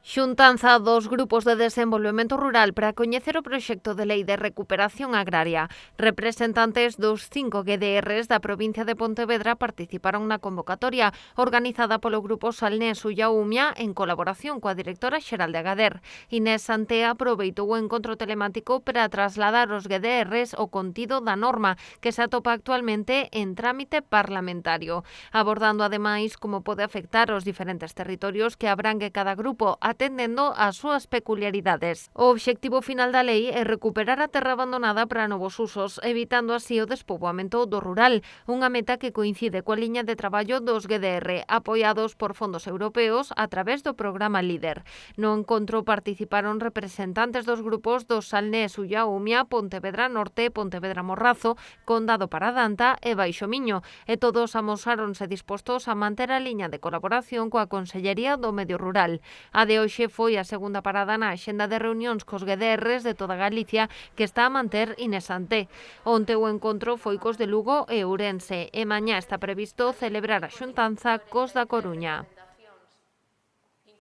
Xuntanza dos grupos de desenvolvemento rural para coñecer o proxecto de lei de recuperación agraria. Representantes dos 5 GDRs da provincia de Pontevedra participaron na convocatoria organizada polo grupo Salnés Ullaumia en colaboración coa directora xeral de Agader. Inés Santea aproveitou o encontro telemático para trasladar aos GDRs o contido da norma que se atopa actualmente en trámite parlamentario, abordando ademais como pode afectar os diferentes territorios que abrangue cada grupo, atendendo ás súas peculiaridades. O obxectivo final da lei é recuperar a terra abandonada para novos usos, evitando así o despoboamento do rural, unha meta que coincide coa liña de traballo dos GDR, apoiados por fondos europeos a través do programa LEADER. No encontro participaron representantes dos grupos dos Salnés Ullaumia, Pontevedra Norte, Pontevedra Morrazo, Condado Paradanta e Baixo Miño, e todos amosáronse dispostos a manter a liña de colaboración coa Consellería do Medio Rural. A de hoxe foi a segunda parada na axenda de reunións cos GDRs de toda Galicia que está a manter Inés Santé. Onte o encontro foi cos de Lugo e Ourense e mañá está previsto celebrar a xuntanza cos da Coruña.